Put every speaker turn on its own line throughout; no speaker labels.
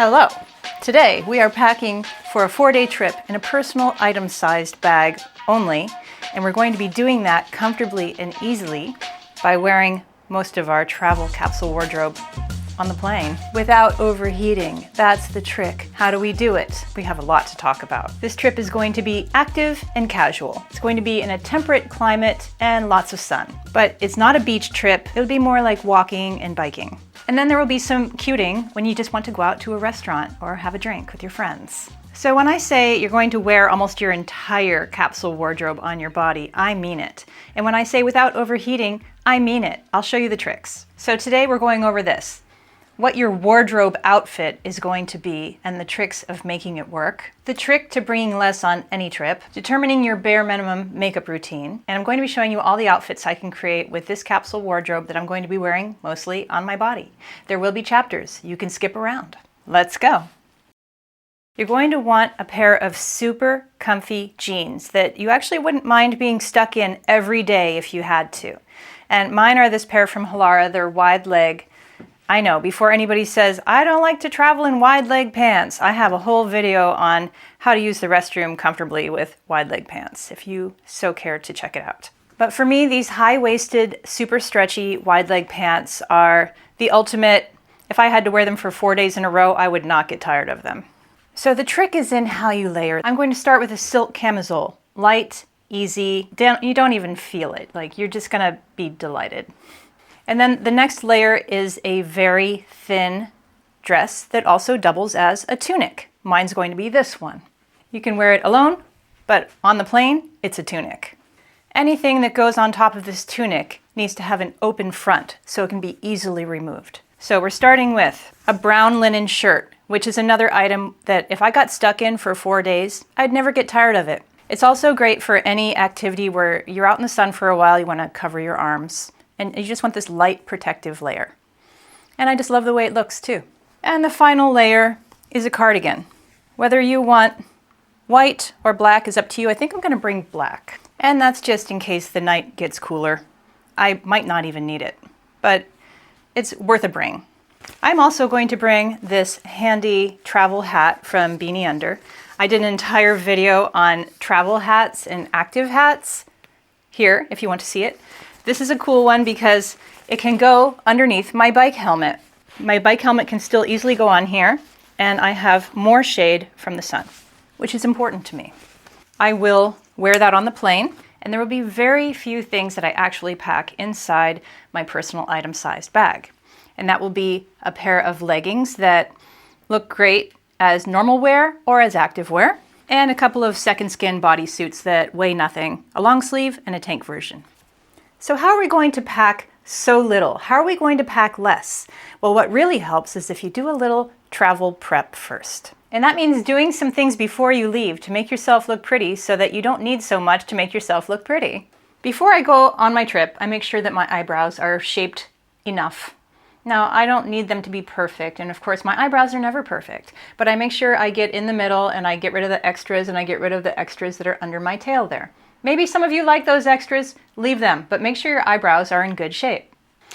Hello! Today we are packing for a 4-day trip in a personal item-sized bag only, and we're going to be doing that comfortably and easily by wearing most of our travel capsule wardrobe on the plane without overheating. That's the trick. How do we do it? We have a lot to talk about. This trip is going to be active and casual. It's going to be in a temperate climate and lots of sun. But it's not a beach trip. It'll be more like walking and biking. And then there will be some cuting when you just want to go out to a restaurant or have a drink with your friends. So when I say you're going to wear almost your entire capsule wardrobe on your body, I mean it. And when I say without overheating, I mean it. I'll show you the tricks. So today we're going over this. What your wardrobe outfit is going to be and the tricks of making it work, the trick to bringing less on any trip, determining your bare minimum makeup routine, and I'm going to be showing you all the outfits I can create with this capsule wardrobe that I'm going to be wearing mostly on my body. There will be chapters. You can skip around. Let's go. You're going to want a pair of super comfy jeans that you actually wouldn't mind being stuck in every day if you had to. And mine are this pair from Haloral. They're wide leg. I know, before anybody says, I don't like to travel in wide leg pants, I have a whole video on how to use the restroom comfortably with wide leg pants, if you so care to check it out. But for me, these high-waisted, super stretchy wide leg pants are the ultimate. If I had to wear them for 4 days in a row, I would not get tired of them. So the trick is in how you layer. I'm going to start with a silk camisole. Light, easy, you don't even feel it. Like, you're just gonna be delighted. And then the next layer is a very thin dress that also doubles as a tunic. Mine's going to be this one. You can wear it alone, but on the plane, it's a tunic. Anything that goes on top of this tunic needs to have an open front so it can be easily removed. So we're starting with a brown linen shirt, which is another item that if I got stuck in for 4 days, I'd never get tired of it. It's also great for any activity where you're out in the sun for a while, you want to cover your arms. And you just want this light protective layer. And I just love the way it looks too. And the final layer is a cardigan. Whether you want white or black is up to you. I think I'm gonna bring black. And that's just in case the night gets cooler. I might not even need it, but it's worth a bring. I'm also going to bring this handy travel hat from Beanie Under. I did an entire video on travel hats and active hats here, if you want to see it. This is a cool one because it can go underneath my bike helmet. My bike helmet can still easily go on here, and I have more shade from the sun, which is important to me. I will wear that on the plane, and there will be very few things that I actually pack inside my personal item-sized bag. And that will be a pair of leggings that look great as normal wear or as active wear, and a couple of second skin bodysuits that weigh nothing, a long sleeve and a tank version. So how are we going to pack so little? How are we going to pack less? Well, what really helps is if you do a little travel prep first. And that means doing some things before you leave to make yourself look pretty so that you don't need so much to make yourself look pretty. Before I go on my trip, I make sure that my eyebrows are shaped enough. Now, I don't need them to be perfect, and of course my eyebrows are never perfect, but I make sure I get in the middle and I get rid of the extras and I get rid of the extras that are under my tail there. Maybe some of you like those extras, leave them, but make sure your eyebrows are in good shape.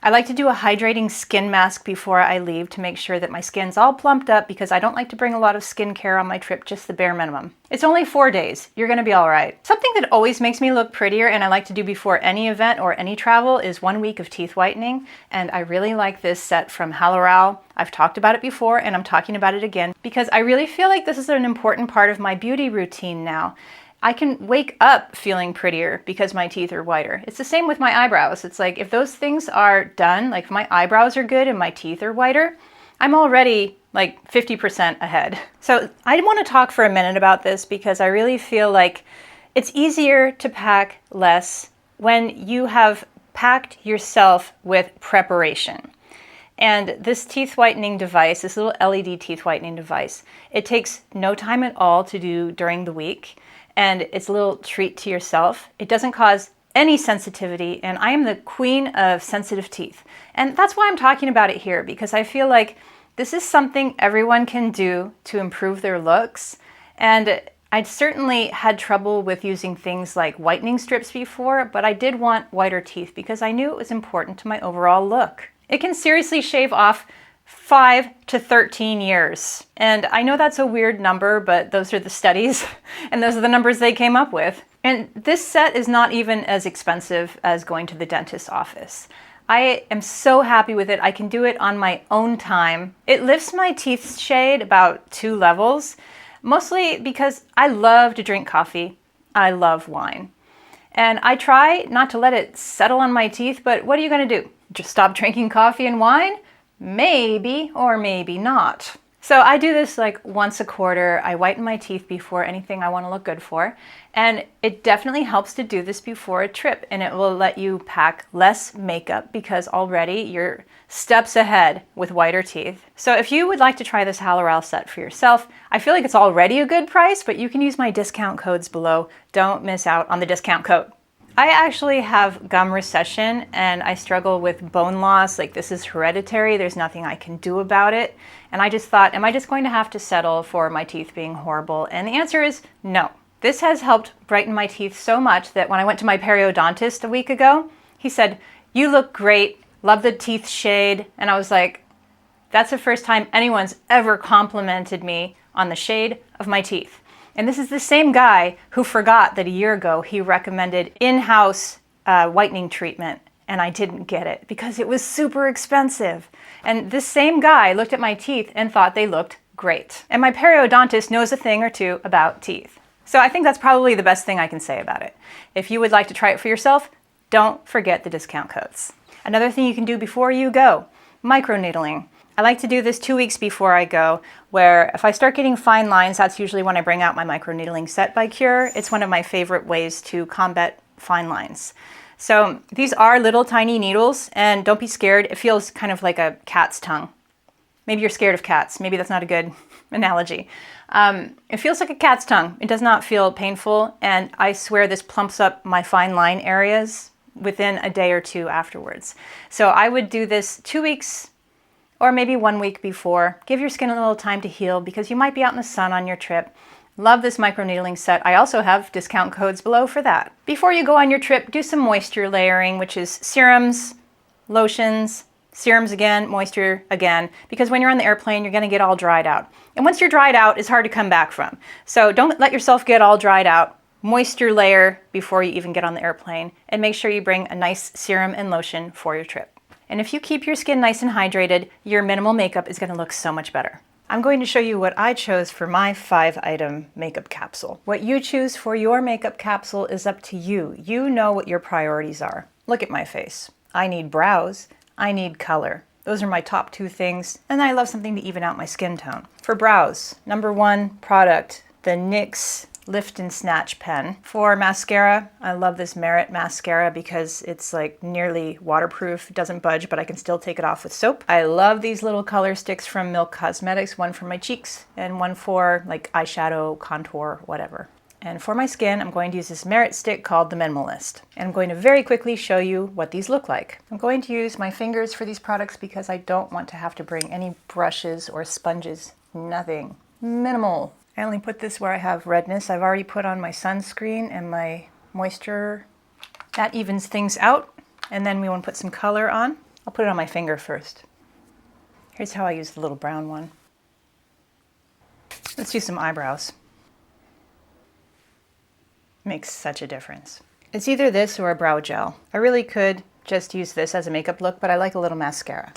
I like to do a hydrating skin mask before I leave to make sure that my skin's all plumped up because I don't like to bring a lot of skincare on my trip, just the bare minimum. It's only 4 days. You're gonna be all right. Something that always makes me look prettier and I like to do before any event or any travel is 1 week of teeth whitening, and I really like this set from Haloral. I've talked about it before and I'm talking about it again because I really feel like this is an important part of my beauty routine now. I can wake up feeling prettier because my teeth are whiter. It's the same with my eyebrows. It's like if those things are done, like if my eyebrows are good and my teeth are whiter, I'm already like 50% ahead. So I want to talk for a minute about this because I really feel like it's easier to pack less when you have packed yourself with preparation. And this teeth whitening device, this little LED teeth whitening device, it takes no time at all to do during the week. And it's a little treat to yourself. It doesn't cause any sensitivity, and I am the queen of sensitive teeth. And that's why I'm talking about it here, because I feel like this is something everyone can do to improve their looks. And I'd certainly had trouble with using things like whitening strips before, but I did want whiter teeth because I knew it was important to my overall look. It can seriously shave off 5 to 13 years. And I know that's a weird number, but those are the studies and those are the numbers they came up with. And this set is not even as expensive as going to the dentist's office. I am so happy with it. I can do it on my own time. It lifts my teeth shade about 2 levels, mostly because I love to drink coffee. I love wine. And I try not to let it settle on my teeth, but what are you gonna do? Just stop drinking coffee and wine? Maybe, or maybe not. So I do this like once a quarter. I whiten my teeth before anything I want to look good for. And it definitely helps to do this before a trip, and it will let you pack less makeup because already you're steps ahead with whiter teeth. So if you would like to try this Haloral set for yourself, I feel like it's already a good price, but you can use my discount codes below. Don't miss out on the discount code. I actually have gum recession and I struggle with bone loss. Like, this is hereditary. There's nothing I can do about it. And I just thought, am I just going to have to settle for my teeth being horrible? And the answer is no. This has helped brighten my teeth so much that when I went to my periodontist a week ago, he said, "You look great. Love the teeth shade." And I was like, that's the first time anyone's ever complimented me on the shade of my teeth. And this is the same guy who forgot that a year ago he recommended in-house whitening treatment, and I didn't get it because it was super expensive. And this same guy looked at my teeth and thought they looked great. And my periodontist knows a thing or two about teeth. So I think that's probably the best thing I can say about it. If you would like to try it for yourself, don't forget the discount codes. Another thing you can do before you go, microneedling. I like to do this 2 weeks before I go, where if I start getting fine lines, that's usually when I bring out my microneedling set by Qure. It's one of my favorite ways to combat fine lines. So these are little tiny needles, and don't be scared. It feels kind of like a cat's tongue. Maybe you're scared of cats. Maybe that's not a good analogy. It feels like a cat's tongue. It does not feel painful, and I swear this plumps up my fine line areas within a day or two afterwards. So I would do this 2 weeks or maybe 1 week before. Give your skin a little time to heal because you might be out in the sun on your trip. Love this microneedling set. I also have discount codes below for that. Before you go on your trip, do some moisture layering, which is serums, lotions, serums again, moisture again, because when you're on the airplane, you're gonna get all dried out. And once you're dried out, it's hard to come back from. So don't let yourself get all dried out. Moisture layer before you even get on the airplane, and make sure you bring a nice serum and lotion for your trip. And if you keep your skin nice and hydrated, your minimal makeup is gonna look so much better. I'm going to show you what I chose for my 5-item makeup capsule. What you choose for your makeup capsule is up to you. You know what your priorities are. Look at my face. I need brows. I need color. Those are my top 2 things, and I love something to even out my skin tone. For brows, number 1 product, the NYX Lift and Snatch pen. For mascara, I love this Merit mascara because it's like nearly waterproof. It doesn't budge, but I can still take it off with soap. I love these little color sticks from Milk Cosmetics, one for my cheeks and one for like eyeshadow, contour, whatever. And for my skin, I'm going to use this Merit stick called the Minimalist. And I'm going to very quickly show you what these look like. I'm going to use my fingers for these products because I don't want to have to bring any brushes or sponges. Nothing. Minimal. I only put this where I have redness. I've already put on my sunscreen and my moisture. That evens things out. And then we want to put some color on. I'll put it on my finger first. Here's how I use the little brown one. Let's do some eyebrows. Makes such a difference. It's either this or a brow gel. I really could just use this as a makeup look, but I like a little mascara.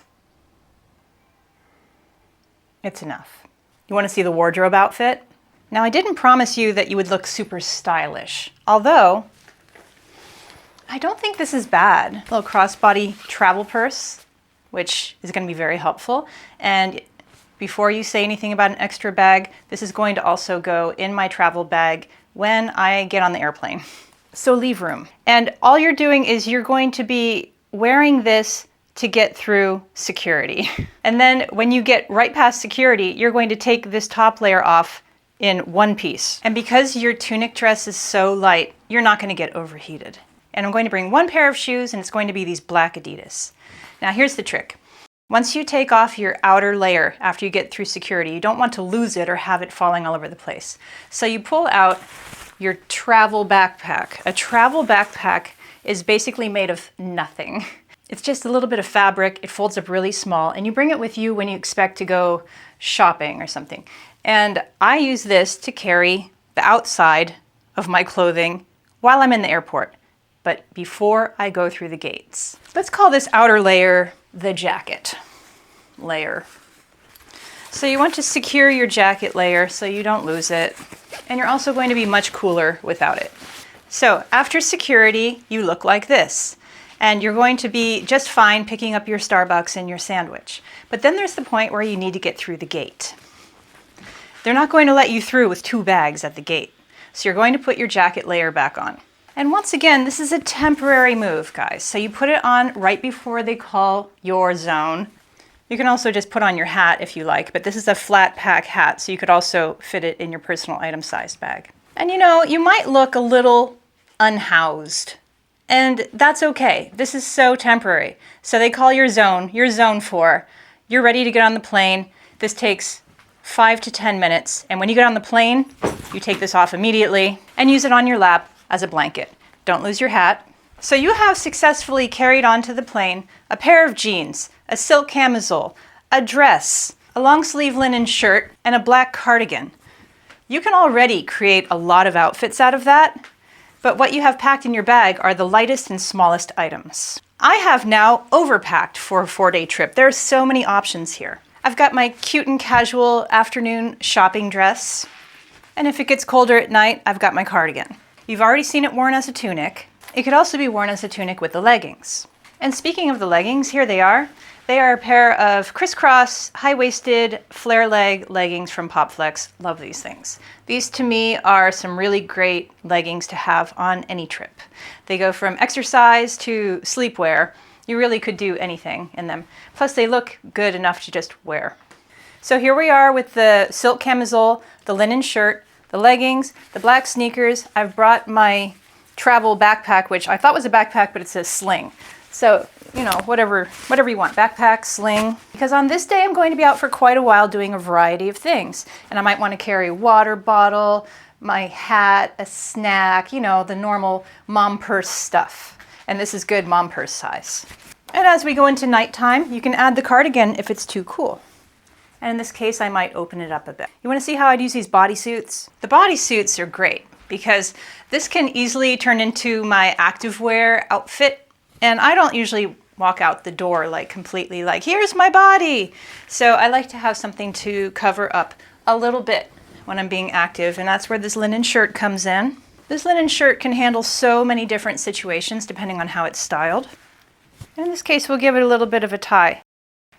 It's enough. You want to see the wardrobe outfit? Now, I didn't promise you that you would look super stylish, although I don't think this is bad. A little crossbody travel purse, which is going to be very helpful. And before you say anything about an extra bag, this is going to also go in my travel bag when I get on the airplane. So leave room. And all you're doing is you're going to be wearing this to get through security. And then when you get right past security, you're going to take this top layer off in one piece. And because your tunic dress is so light, you're not going to get overheated. And I'm going to bring 1 pair of shoes, and it's going to be these black Adidas. Now here's the trick. Once you take off your outer layer after you get through security, you don't want to lose it or have it falling all over the place. So you pull out your travel backpack. A travel backpack is basically made of nothing. It's just a little bit of fabric. It folds up really small, and you bring it with you when you expect to go shopping or something. And I use this to carry the outside of my clothing while I'm in the airport, but before I go through the gates. Let's call this outer layer the jacket layer. So you want to secure your jacket layer so you don't lose it, and you're also going to be much cooler without it. So after security, you look like this, and you're going to be just fine picking up your Starbucks and your sandwich. But then there's the point where you need to get through the gate. They're not going to let you through with 2 bags at the gate, so you're going to put your jacket layer back on. And once again, this is a temporary move, guys. So you put it on right before they call your zone. You can also just put on your hat if you like, but this is a flat pack hat, so you could also fit it in your personal item sized bag. And you know, you might look a little unhoused, and that's okay. This is so temporary. So they call your zone 4. You're ready to get on the plane. This takes 5 to 10 minutes. And when you get on the plane, you take this off immediately and use it on your lap as a blanket. Don't lose your hat. So you have successfully carried onto the plane a pair of jeans, a silk camisole, a dress, a long sleeve linen shirt, and a black cardigan. You can already create a lot of outfits out of that, but what you have packed in your bag are the lightest and smallest items. I have now overpacked for a 4-day trip. There are so many options here. I've got my cute and casual afternoon shopping dress, and if it gets colder at night, I've got my cardigan. You've already seen it worn as a tunic. It could also be worn as a tunic with the leggings. And speaking of the leggings, here they are. They are a pair of crisscross, high-waisted, flare leg leggings from PopFlex. Love these things. These, to me, are some really great leggings to have on any trip. They go from exercise to sleepwear. You really could do anything in them. Plus, they look good enough to just wear. So here we are with the silk camisole, the linen shirt, the leggings, the black sneakers. I've brought my travel backpack, which I thought was a backpack, but it's a sling. So, you know, whatever you want, backpack, sling. Because on this day, I'm going to be out for quite a while doing a variety of things. And I might want to carry a water bottle, my hat, a snack, you know, the normal mom purse stuff. And this is good mom purse size. And as we go into nighttime, you can add the cardigan if it's too cool. And in this case, I might open it up a bit. You want to see how I'd use these bodysuits? The bodysuits are great because this can easily turn into my activewear outfit. And I don't usually walk out the door like completely like, here's my body. So I like to have something to cover up a little bit when I'm being active. And that's where this linen shirt comes in. This linen shirt can handle so many different situations depending on how it's styled. In this case, we'll give it a little bit of a tie.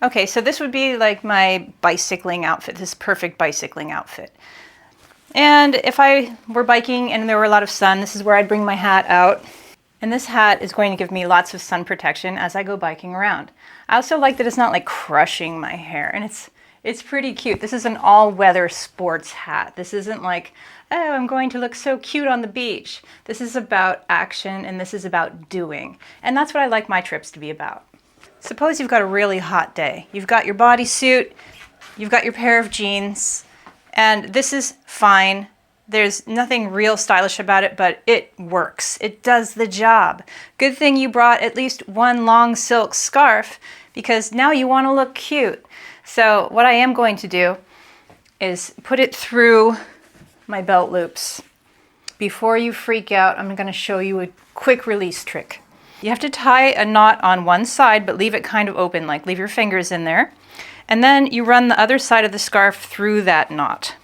Okay, so this would be like my bicycling outfit, this perfect bicycling outfit. And if I were biking and there were a lot of sun, this is where I'd bring my hat out. And this hat is going to give me lots of sun protection as I go biking around. I also like that it's not like crushing my hair, and it's pretty cute. This is an all-weather sports hat. This isn't like, oh, I'm going to look so cute on the beach. This is about action, and this is about doing. And that's what I like my trips to be about. Suppose you've got a really hot day. You've got your bodysuit, you've got your pair of jeans, and this is fine. There's nothing real stylish about it, but it works. It does the job. Good thing you brought at least one long silk scarf because now you want to look cute. So what I am going to do is put it through my belt loops. Before you freak out, I'm going to show you a quick release trick. You have to tie a knot on one side, but leave it kind of open, like leave your fingers in there. And then you run the other side of the scarf through that knot.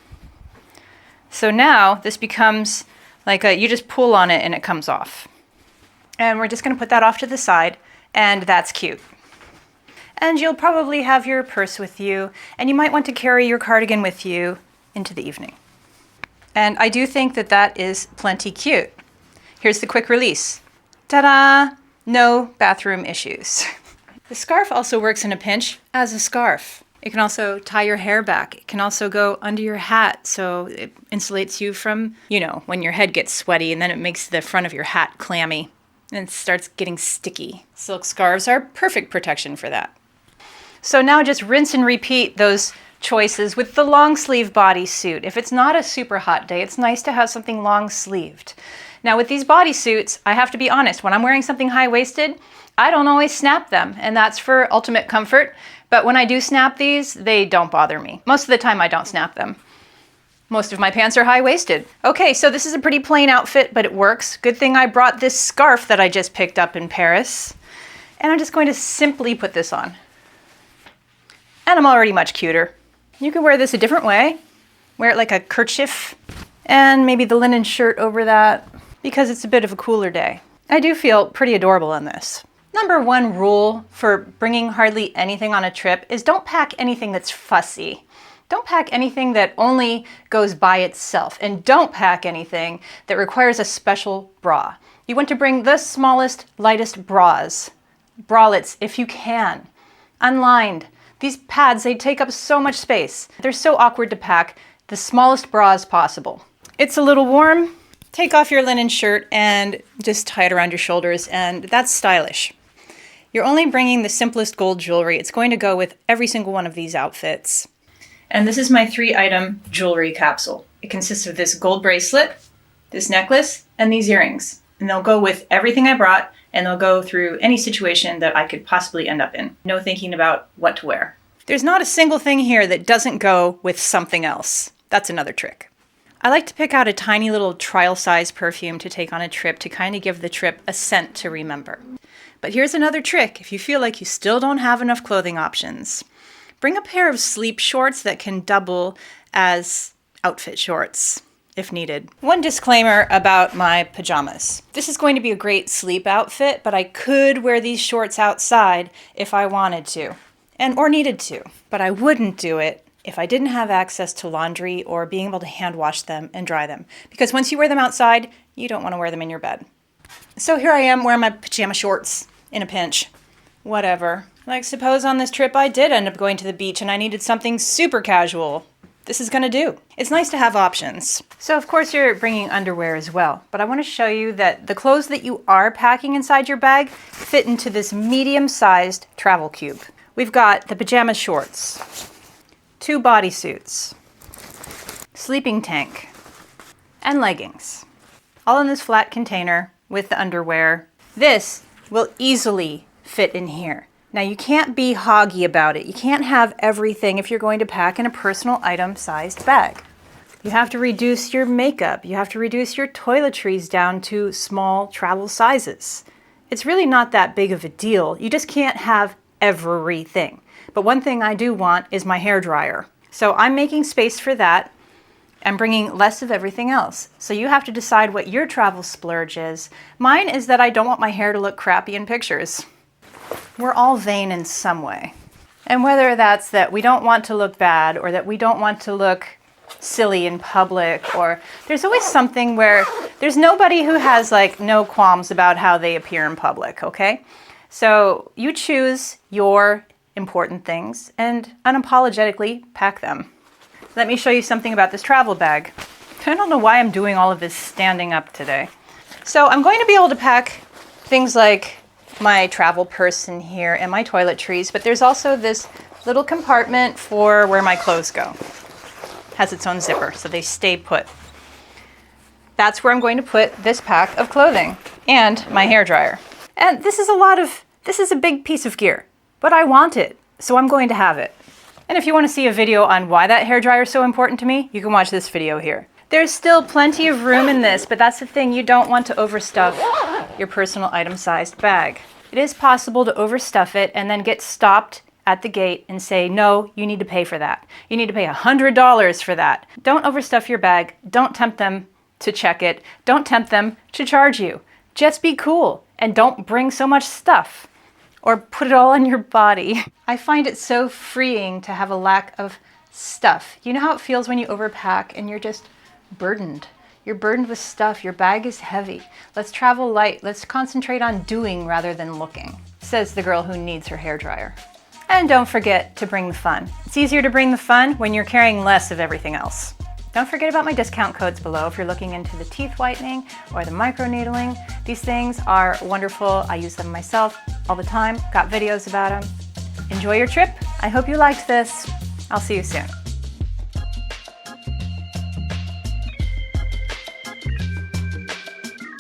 So now this becomes like you just pull on it and it comes off. And we're just going to put that off to the side, and that's cute. And you'll probably have your purse with you, and you might want to carry your cardigan with you into the evening. And I do think that that is plenty cute. Here's the quick release. Ta-da! No bathroom issues. The scarf also works in a pinch as a scarf. It can also tie your hair back. It can also go under your hat, so it insulates you from, you know, when your head gets sweaty and then it makes the front of your hat clammy and it starts getting sticky. Silk scarves are perfect protection for that. So now just rinse and repeat those choices with the long sleeve bodysuit. If it's not a super hot day, it's nice to have something long sleeved. Now with these bodysuits, I have to be honest, when I'm wearing something high-waisted, I don't always snap them, and that's for ultimate comfort. But when I do snap these, they don't bother me. Most of the time I don't snap them. Most of my pants are high-waisted. Okay, so this is a pretty plain outfit, but it works. Good thing I brought this scarf that I just picked up in Paris. And I'm just going to simply put this on. And I'm already much cuter. You can wear this a different way. Wear it like a kerchief, and maybe the linen shirt over that, because it's a bit of a cooler day. I do feel pretty adorable in this. Number one rule for bringing hardly anything on a trip is don't pack anything that's fussy. Don't pack anything that only goes by itself, and don't pack anything that requires a special bra. You want to bring the smallest, lightest bras, bralettes if you can, unlined. These pads, they take up so much space. They're so awkward to pack. The smallest bras possible. It's a little warm. Take off your linen shirt and just tie it around your shoulders, and that's stylish. You're only bringing the simplest gold jewelry. It's going to go with every single one of these outfits. And this is my 3-item jewelry capsule. It consists of this gold bracelet, this necklace, and these earrings. And they'll go with everything I brought, and they'll go through any situation that I could possibly end up in. No thinking about what to wear. There's not a single thing here that doesn't go with something else. That's another trick. I like to pick out a tiny little trial size perfume to take on a trip to kind of give the trip a scent to remember. But here's another trick if you feel like you still don't have enough clothing options. Bring a pair of sleep shorts that can double as outfit shorts if needed. One disclaimer about my pajamas. This is going to be a great sleep outfit, but I could wear these shorts outside if I wanted to, or needed to. But I wouldn't do it if I didn't have access to laundry or being able to hand wash them and dry them. Because once you wear them outside, you don't want to wear them in your bed. So here I am wearing my pajama shorts in a pinch. Whatever. Like suppose on this trip I did end up going to the beach and I needed something super casual. This is gonna do. It's nice to have options. So of course you're bringing underwear as well, but I want to show you that the clothes that you are packing inside your bag fit into this medium-sized travel cube. We've got the pajama shorts, 2 bodysuits, sleeping tank, and leggings. All in this flat container with the underwear. This will easily fit in here. Now you can't be hoggy about it. You can't have everything if you're going to pack in a personal item-sized bag. You have to reduce your makeup. You have to reduce your toiletries down to small travel sizes. It's really not that big of a deal. You just can't have everything. But one thing I do want is my hairdryer. So I'm making space for that and bringing less of everything else. So you have to decide what your travel splurge is. Mine is that I don't want my hair to look crappy in pictures. We're all vain in some way. And whether that's that we don't want to look bad or that we don't want to look silly in public, or there's always something where there's nobody who has like no qualms about how they appear in public, okay? So you choose your important things and unapologetically pack them. Let me show you something about this travel bag. I don't know why I'm doing all of this standing up today. So I'm going to be able to pack things like my travel purse in here and my toiletries, but there's also this little compartment for where my clothes go. Has its own zipper, so they stay put. That's where I'm going to put this pack of clothing and my hairdryer. And this is a big piece of gear, but I want it, so I'm going to have it. And if you want to see a video on why that hairdryer is so important to me, you can watch this video here. There's still plenty of room in this, but that's the thing, you don't want to overstuff your personal item-sized bag. It is possible to overstuff it and then get stopped at the gate and say, no, you need to pay for that. You need to pay $100 for that. Don't overstuff your bag. Don't tempt them to check it. Don't tempt them to charge you. Just be cool and don't bring so much stuff or put it all on your body. I find it so freeing to have a lack of stuff. You know how it feels when you overpack and you're just burdened. You're burdened with stuff. Your bag is heavy. Let's travel light. Let's concentrate on doing rather than looking, says the girl who needs her hairdryer. And don't forget to bring the fun. It's easier to bring the fun when you're carrying less of everything else. Don't forget about my discount codes below if you're looking into the teeth whitening or the microneedling. These things are wonderful. I use them myself all the time. Got videos about them. Enjoy your trip. I hope you liked this. I'll see you soon.